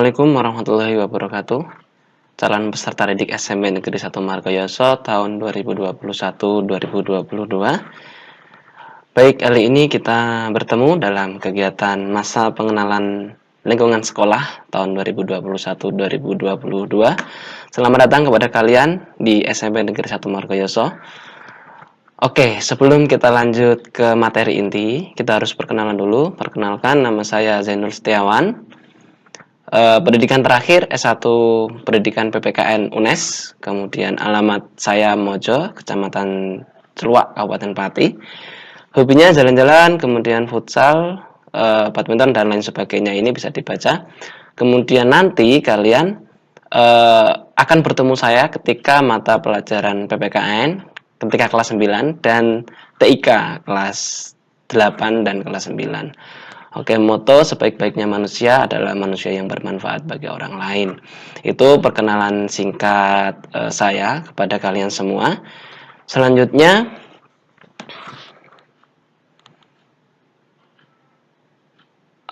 Assalamualaikum warahmatullahi wabarakatuh. Calon peserta didik SMP Negeri 1 Margoyoso tahun 2021-2022. Baik, kali ini kita bertemu dalam kegiatan masa pengenalan lingkungan sekolah tahun 2021-2022. Selamat datang kepada kalian di SMP Negeri 1 Margoyoso. Oke, sebelum kita lanjut ke materi inti, kita harus perkenalan dulu. Perkenalkan, nama saya Zainul Setiawan. Pendidikan terakhir S1 Pendidikan PPKN UNES, kemudian alamat saya Mojo, Kecamatan Celuak, Kabupaten Pati. Hobinya jalan-jalan, kemudian futsal, badminton dan lain sebagainya, ini bisa dibaca. Kemudian nanti kalian akan bertemu saya ketika mata pelajaran PPKN ketika kelas 9 dan TIK kelas 8 dan kelas 9. Oke, moto sebaik-baiknya manusia adalah manusia yang bermanfaat bagi orang lain. Itu perkenalan singkat saya kepada kalian semua. Selanjutnya,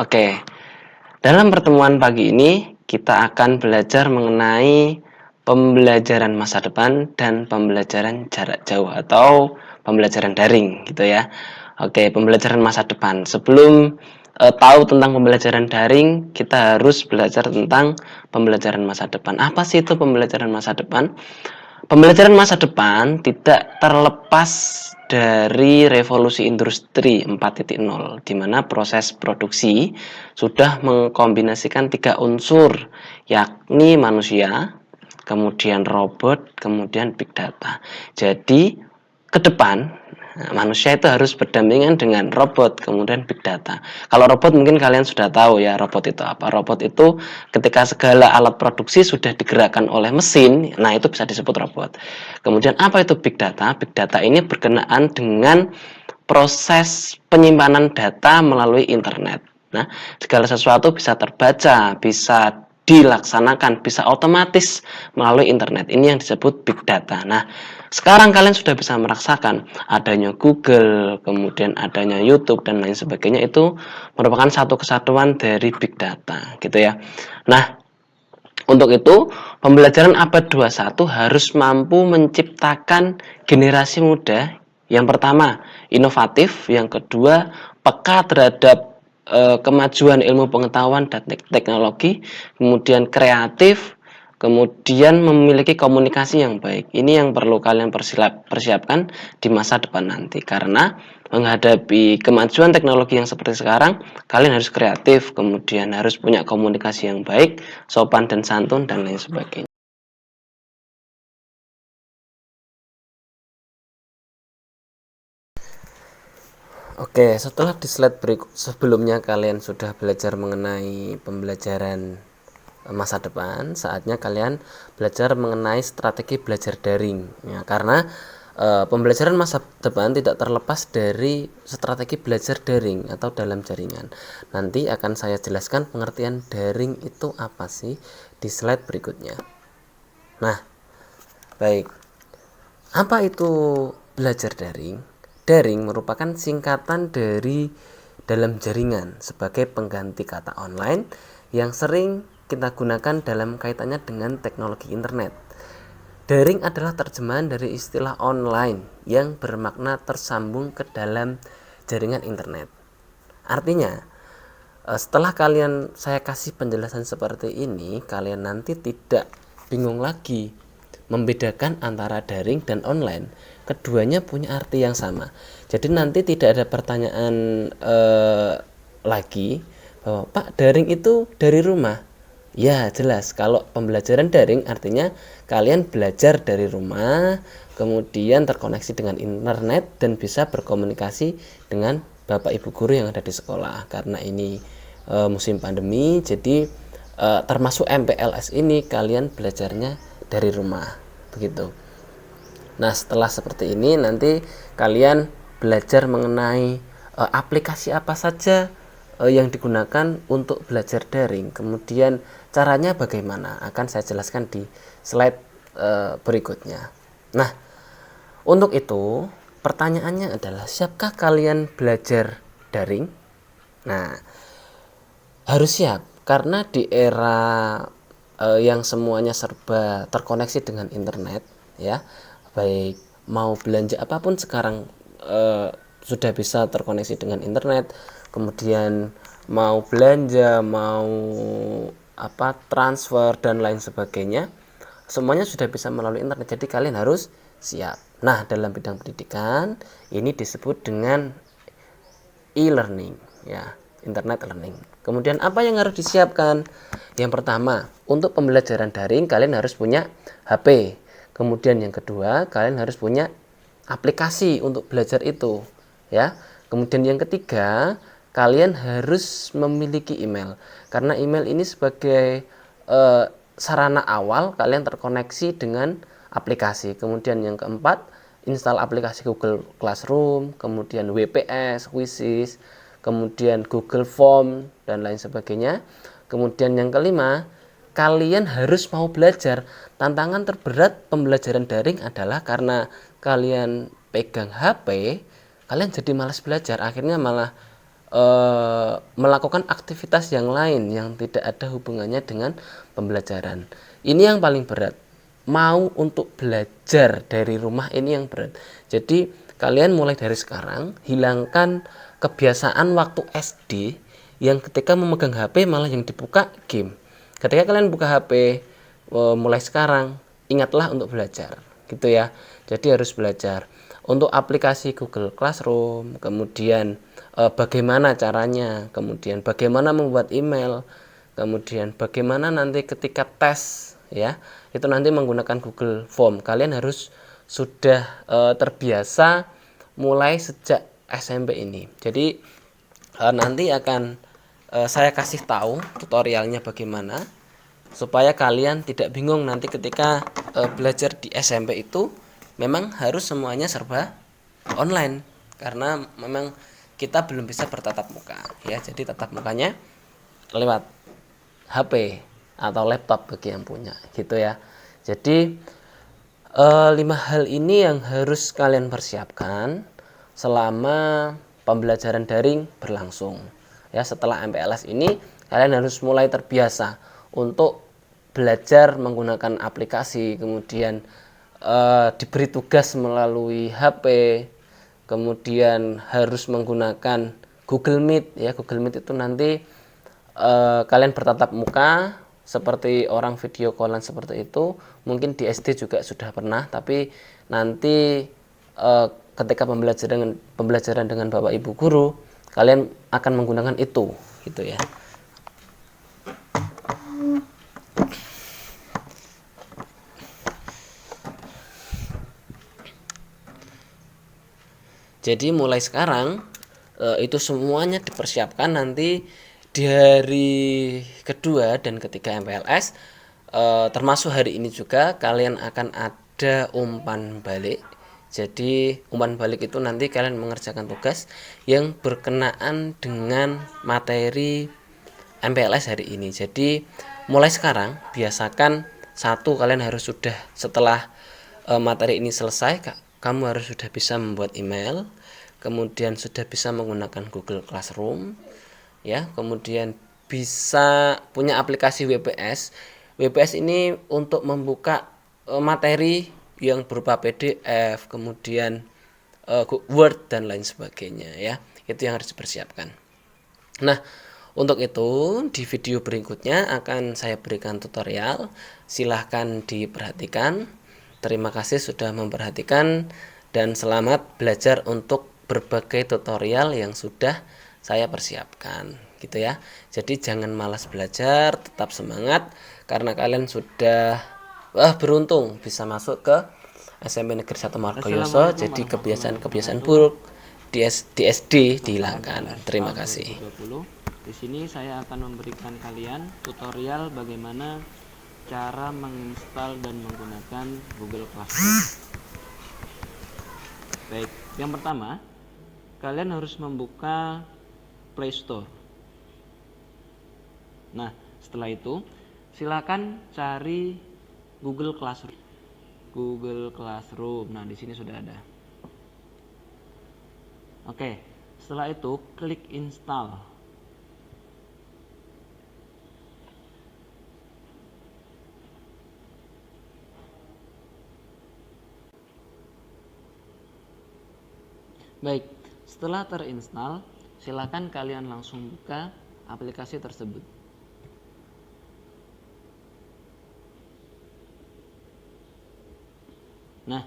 oke, dalam pertemuan pagi ini kita akan belajar mengenai pembelajaran masa depan dan pembelajaran jarak jauh atau pembelajaran daring gitu ya. Oke, pembelajaran masa depan. Sebelum tahu tentang pembelajaran daring, kita harus belajar tentang pembelajaran masa depan. Apa sih itu pembelajaran masa depan? Pembelajaran masa depan tidak terlepas dari revolusi industri 4.0, di mana proses produksi sudah mengkombinasikan 3 unsur, yakni manusia, kemudian robot, kemudian big data. Jadi, ke depan manusia itu harus berdampingan dengan robot, kemudian big data. Kalau robot mungkin kalian sudah tahu ya, robot itu apa. Robot itu ketika segala alat produksi sudah digerakkan oleh mesin, nah itu bisa disebut robot. Kemudian apa itu big data? Big data ini berkenaan dengan proses penyimpanan data melalui internet. Nah, segala sesuatu bisa terbaca, bisa dilaksanakan, bisa otomatis melalui internet. Ini yang disebut big data. Nah, sekarang kalian sudah bisa merasakan adanya Google, kemudian adanya YouTube dan lain sebagainya, itu merupakan satu kesatuan dari big data, gitu ya. Nah, untuk itu, pembelajaran abad 21 harus mampu menciptakan generasi muda yang pertama, inovatif, yang kedua, peka terhadap kemajuan ilmu pengetahuan dan teknologi, kemudian kreatif, kemudian memiliki komunikasi yang baik. Ini yang perlu kalian persiapkan di masa depan nanti. Karena menghadapi kemajuan teknologi yang seperti sekarang, kalian harus kreatif, kemudian harus punya komunikasi yang baik, sopan dan santun, dan lain sebagainya. Oke, setelah di slide berikut sebelumnya kalian sudah belajar mengenai pembelajaran masa depan, saatnya kalian belajar mengenai strategi belajar daring ya, karena pembelajaran masa depan tidak terlepas dari strategi belajar daring atau dalam jaringan. Nanti akan saya jelaskan pengertian daring itu apa sih di slide berikutnya. Nah, baik, apa itu belajar daring? Daring merupakan singkatan dari dalam jaringan sebagai pengganti kata online yang sering kita gunakan dalam kaitannya dengan teknologi internet. Daring adalah terjemahan dari istilah online yang bermakna tersambung ke dalam jaringan internet. Artinya, setelah saya kasih penjelasan seperti ini, kalian nanti tidak bingung lagi membedakan antara daring dan online. Keduanya punya arti yang sama. Jadi nanti tidak ada pertanyaan lagi bahwa Pak, daring itu dari rumah. Ya, jelas. Kalau pembelajaran daring artinya kalian belajar dari rumah, kemudian terkoneksi dengan internet dan bisa berkomunikasi dengan Bapak Ibu guru yang ada di sekolah. Karena ini musim pandemi, jadi termasuk MPLS ini kalian belajarnya dari rumah. Begitu. Nah, setelah seperti ini nanti kalian belajar mengenai aplikasi apa saja yang digunakan untuk belajar daring. Kemudian caranya bagaimana akan saya jelaskan di slide berikutnya. Nah, untuk itu pertanyaannya adalah, siapkah kalian belajar daring? Nah, harus siap karena di era yang semuanya serba terkoneksi dengan internet, ya, baik mau belanja apapun sekarang sudah bisa terkoneksi dengan internet. Kemudian mau belanja, mau transfer dan lain sebagainya, semuanya sudah bisa melalui internet. Jadi kalian harus siap. Nah, dalam bidang pendidikan ini disebut dengan e-learning, ya, internet learning. Kemudian apa yang harus disiapkan? Yang pertama, untuk pembelajaran daring kalian harus punya HP. Kemudian yang kedua, kalian harus punya aplikasi untuk belajar itu, ya. Kemudian yang ketiga, kalian harus memiliki email. Karena email ini sebagai sarana awal kalian terkoneksi dengan aplikasi. Kemudian yang keempat, install aplikasi Google Classroom, kemudian WPS, Quizzes, kemudian Google Form dan lain sebagainya. Kemudian yang kelima, kalian harus mau belajar. Tantangan terberat pembelajaran daring adalah karena kalian pegang HP, kalian jadi malas belajar, akhirnya malah melakukan aktivitas yang lain yang tidak ada hubungannya dengan pembelajaran. Ini yang paling berat. Mau untuk belajar dari rumah ini yang berat. Jadi kalian mulai dari sekarang hilangkan kebiasaan waktu SD yang ketika memegang HP malah yang dibuka game. Ketika kalian buka HP mulai sekarang, ingatlah untuk belajar, gitu ya. Jadi harus belajar untuk aplikasi Google Classroom, kemudian bagaimana caranya, kemudian bagaimana membuat email, kemudian bagaimana nanti ketika tes, ya, itu nanti menggunakan Google Form. Kalian harus sudah terbiasa mulai sejak SMP ini. Jadi nanti akan saya kasih tahu tutorialnya bagaimana supaya kalian tidak bingung nanti ketika belajar di SMP itu memang harus semuanya serba online karena memang kita belum bisa bertatap muka, ya. Jadi tatap mukanya lewat HP atau laptop bagi yang punya, gitu ya. Jadi 5 hal ini yang harus kalian persiapkan selama pembelajaran daring berlangsung. Ya, setelah MPLS ini kalian harus mulai terbiasa untuk belajar menggunakan aplikasi, kemudian diberi tugas melalui HP, kemudian harus menggunakan Google Meet, ya. Google Meet itu nanti kalian bertatap muka seperti orang video callan seperti itu. Mungkin di SD juga sudah pernah, tapi nanti ketika pembelajaran dengan Bapak Ibu guru, kalian akan menggunakan itu, gitu ya. Jadi mulai sekarang itu semuanya dipersiapkan nanti di hari kedua dan ketiga MPLS, termasuk hari ini juga kalian akan ada umpan balik. Jadi umpan balik itu nanti kalian mengerjakan tugas yang berkenaan dengan materi MPLS hari ini. Jadi mulai sekarang biasakan kalian harus sudah setelah materi ini selesai, kamu harus sudah bisa membuat email, kemudian sudah bisa menggunakan Google Classroom, ya, kemudian bisa punya aplikasi WPS. WPS ini untuk membuka materi yang berupa PDF, kemudian Word dan lain sebagainya, ya. Itu yang harus dipersiapkan. Nah, untuk itu di video berikutnya akan saya berikan tutorial. Silahkan diperhatikan. Terima kasih sudah memperhatikan dan selamat belajar untuk berbagai tutorial yang sudah saya persiapkan, gitu ya. Jadi jangan malas belajar, tetap semangat karena kalian sudah beruntung bisa masuk ke SMP Negeri 1 Margoyoso. Jadi kebiasaan-kebiasaan buruk di SD dihilangkan. Terima kasih. Di sini saya akan memberikan kalian tutorial bagaimana cara menginstal dan menggunakan Google Classroom. Baik, yang pertama, kalian harus membuka Play Store. Nah, setelah itu silakan cari Google Classroom. Google Classroom. Nah, di sini sudah ada. Oke, setelah itu klik install. Baik, setelah terinstall, silakan kalian langsung buka aplikasi tersebut. Nah,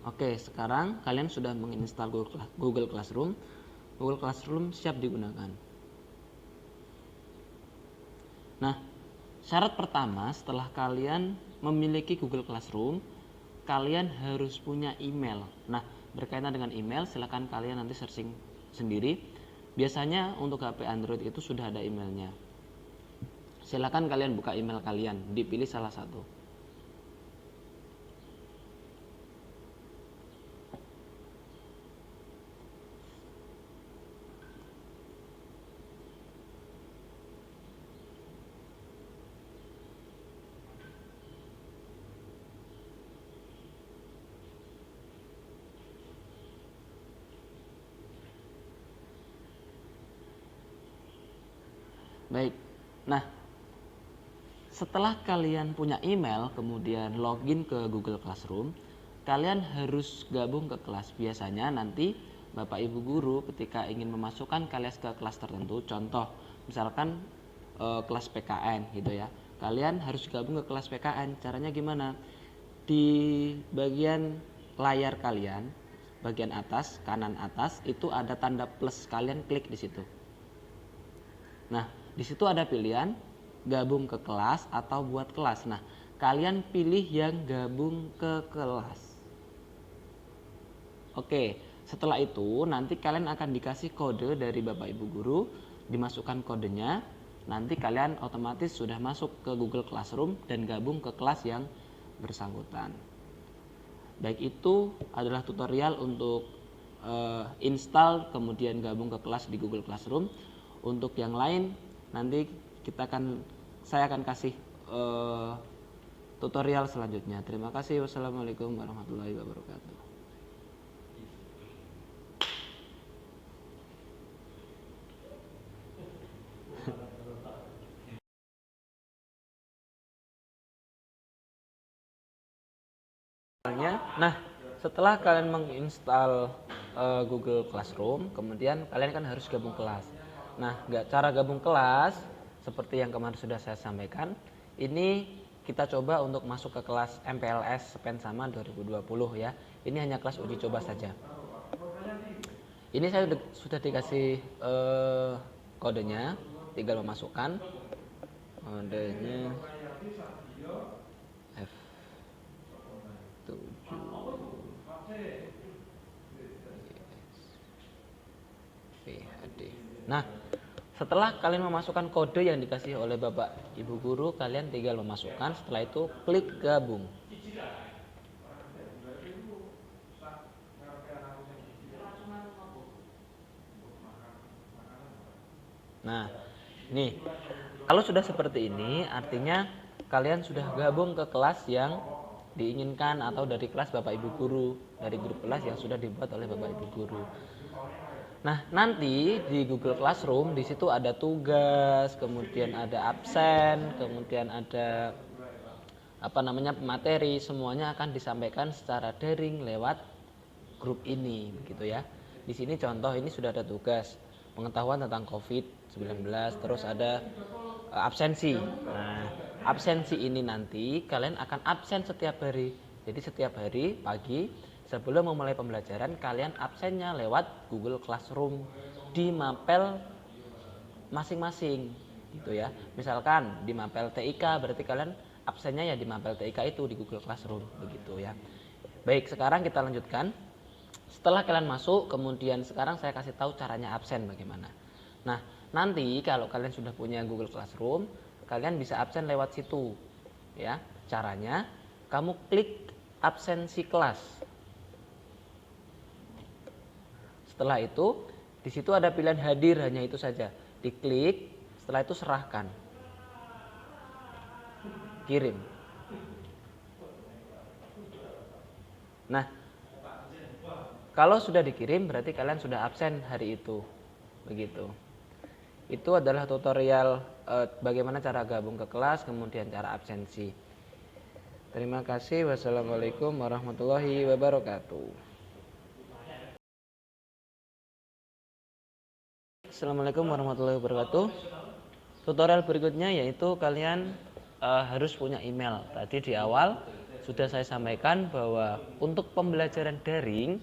oke, sekarang kalian sudah menginstal Google Classroom. Google Classroom siap digunakan. Nah, syarat pertama setelah kalian memiliki Google Classroom, kalian harus punya email. Nah, berkaitan dengan email, silakan kalian nanti searching sendiri. Biasanya untuk HP Android itu sudah ada emailnya. Silakan kalian buka email kalian, dipilih salah satu. Baik. Nah, setelah kalian punya email, kemudian login ke Google Classroom, kalian harus gabung ke kelas. Biasanya nanti Bapak Ibu guru ketika ingin memasukkan kalian ke kelas tertentu, contoh misalkan kelas PKN gitu ya. Kalian harus gabung ke kelas PKN. Caranya gimana? Di bagian layar kalian, bagian atas, kanan atas itu ada tanda plus, kalian klik di situ. Nah, di situ ada pilihan gabung ke kelas atau buat kelas. Nah, kalian pilih yang gabung ke kelas. Oke, setelah itu nanti kalian akan dikasih kode dari Bapak Ibu guru, dimasukkan kodenya, nanti kalian otomatis sudah masuk ke Google Classroom dan gabung ke kelas yang bersangkutan. Baik, itu adalah tutorial untuk install kemudian gabung ke kelas di Google Classroom. Untuk yang lain nanti saya akan kasih tutorial selanjutnya. Terima kasih. Wassalamualaikum warahmatullahi wabarakatuh. Nah, setelah kalian menginstal Google Classroom, kemudian kalian kan harus gabung kelas. Nah, cara gabung kelas seperti yang kemarin sudah saya sampaikan, ini kita coba untuk masuk ke kelas MPLS Spensama 2020 ya. Ini hanya kelas uji coba saja. Ini saya sudah dikasih kodenya, tinggal memasukkan kodenya F7. Nah, setelah kalian memasukkan kode yang dikasih oleh Bapak Ibu guru, kalian tinggal memasukkan, setelah itu klik gabung. Nah, nih, kalau sudah seperti ini, artinya kalian sudah gabung ke kelas yang diinginkan atau dari kelas Bapak Ibu guru, dari grup kelas yang sudah dibuat oleh Bapak Ibu guru. Nah, nanti di Google Classroom di situ ada tugas, kemudian ada absen, kemudian ada materi, semuanya akan disampaikan secara daring lewat grup ini, begitu ya. Di sini contoh ini sudah ada tugas pengetahuan tentang COVID-19, terus ada absensi. Nah, absensi ini nanti kalian akan absen setiap hari. Jadi setiap hari pagi sebelum memulai pembelajaran kalian absennya lewat Google Classroom di mapel masing-masing gitu ya. Misalkan di mapel TIK berarti kalian absennya ya di mapel TIK itu di Google Classroom begitu ya. Baik, sekarang kita lanjutkan. Setelah kalian masuk, kemudian sekarang saya kasih tahu caranya absen bagaimana. Nah, nanti kalau kalian sudah punya Google Classroom, kalian bisa absen lewat situ. Ya, caranya kamu klik absensi kelas. Setelah itu, di situ ada pilihan hadir, hanya itu saja. Diklik, setelah itu serahkan. Kirim. Nah, kalau sudah dikirim berarti kalian sudah absen hari itu. Begitu. Itu adalah tutorial bagaimana cara gabung ke kelas, kemudian cara absensi. Terima kasih. Wassalamualaikum warahmatullahi wabarakatuh. Assalamualaikum warahmatullahi wabarakatuh. Tutorial berikutnya yaitu kalian harus punya email. Tadi di awal sudah saya sampaikan bahwa untuk pembelajaran daring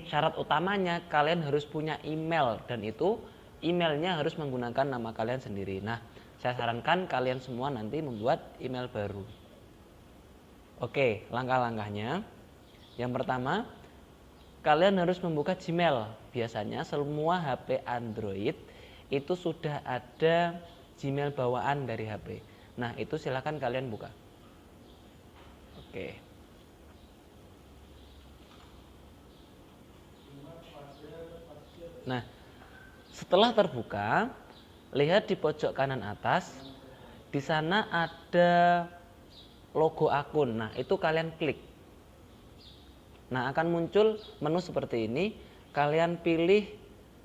syarat utamanya kalian harus punya email, dan itu emailnya harus menggunakan nama kalian sendiri. Nah, saya sarankan kalian semua nanti membuat email baru. Oke, langkah-langkahnya. Yang pertama, kalian harus membuka Gmail. Biasanya semua HP Android itu sudah ada Gmail bawaan dari HP. Nah, itu silakan kalian buka. Oke. Nah, setelah terbuka, lihat di pojok kanan atas, di sana ada logo akun. Nah, itu kalian klik. Nah, akan muncul menu seperti ini. Kalian pilih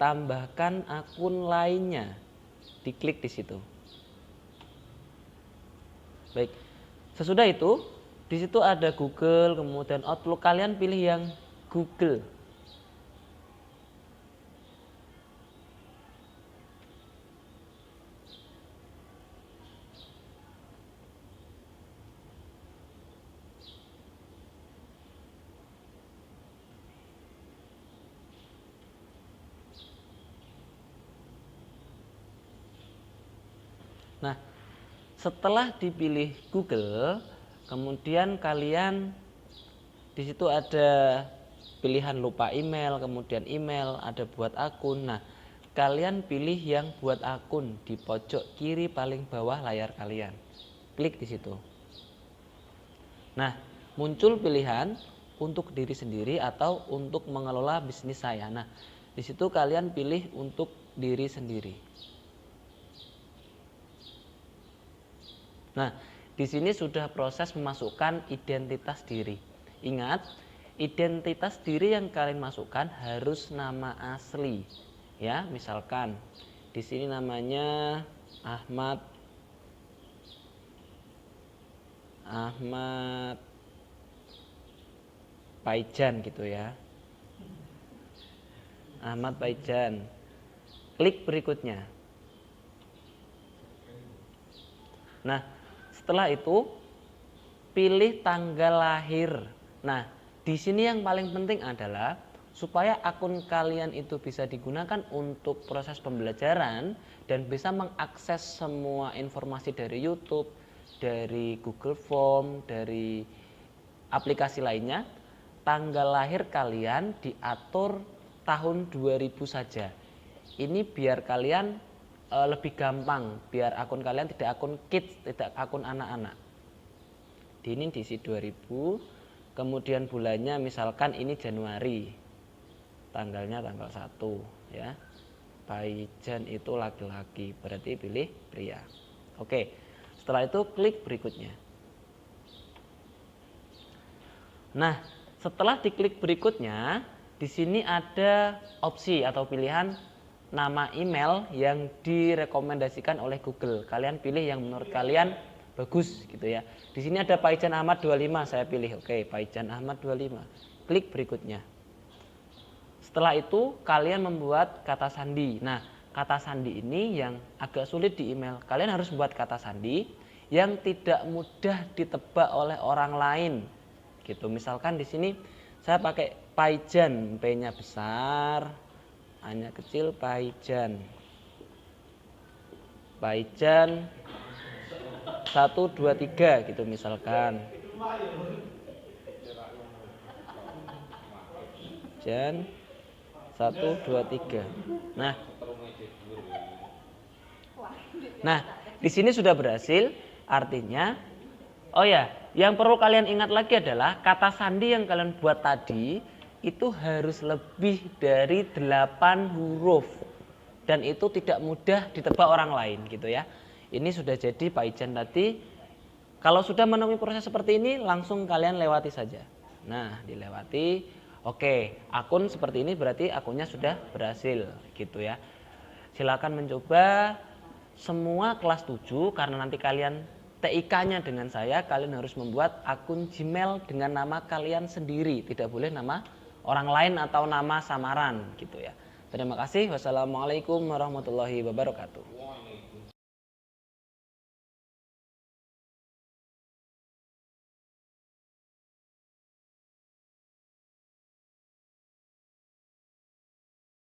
tambahkan akun lainnya. Diklik di situ. Baik. Sesudah itu, di situ ada Google, kemudian Outlook. Kalian pilih yang Google. Nah, setelah dipilih Google, kemudian kalian di situ ada pilihan lupa email, kemudian email, ada buat akun. Nah, kalian pilih yang buat akun di pojok kiri paling bawah layar kalian. Klik di situ. Nah, muncul pilihan untuk diri sendiri atau untuk mengelola bisnis saya. Nah, di situ kalian pilih untuk diri sendiri. Nah, di sini sudah proses memasukkan identitas diri. Ingat, identitas diri yang kalian masukkan harus nama asli. Ya, misalkan di sini namanya Ahmad Paijan gitu ya. Ahmad Paijan. Klik berikutnya. Nah, setelah itu pilih tanggal lahir. Nah, di sini yang paling penting adalah supaya akun kalian itu bisa digunakan untuk proses pembelajaran dan bisa mengakses semua informasi dari YouTube, dari Google Form, dari aplikasi lainnya. Tanggal lahir kalian diatur tahun 2000 saja. Ini biar kalian lebih gampang, biar akun kalian tidak akun kids, tidak akun anak-anak. Ini diisi 2000, kemudian bulannya misalkan ini Januari, tanggalnya tanggal 1 ya. Paijan itu laki-laki, berarti pilih pria. Oke, setelah itu klik berikutnya. Nah, setelah diklik berikutnya, di sini ada opsi atau pilihan nama email yang direkomendasikan oleh Google. Kalian pilih yang menurut kalian bagus gitu ya. Di sini ada Paijan Ahmad 25, saya pilih. Oke, Paijan Ahmad 25. Klik berikutnya. Setelah itu kalian membuat kata sandi. Nah, kata sandi ini yang agak sulit di email. Kalian harus buat kata sandi yang tidak mudah ditebak oleh orang lain. Gitu. Misalkan di sini saya pakai Paijan, P-nya besar, A-nya kecil, Paijan. Paijan 1 2 3 gitu misalkan. Paijan 1 2 3. Nah, di sini sudah berhasil. Artinya, oh ya, yang perlu kalian ingat lagi adalah kata sandi yang kalian buat tadi itu harus lebih dari 8 huruf. Dan itu tidak mudah ditebak orang lain gitu ya. Ini sudah jadi Paijan tadi. Kalau sudah menemui proses seperti ini, langsung kalian lewati saja. Nah, dilewati. Oke, akun seperti ini berarti akunnya sudah berhasil gitu ya. Silakan mencoba semua kelas 7 karena nanti kalian TIK-nya dengan saya, kalian harus membuat akun Gmail dengan nama kalian sendiri, tidak boleh nama orang lain atau nama samaran gitu ya. Terima kasih. Wassalamualaikum warahmatullahi wabarakatuh.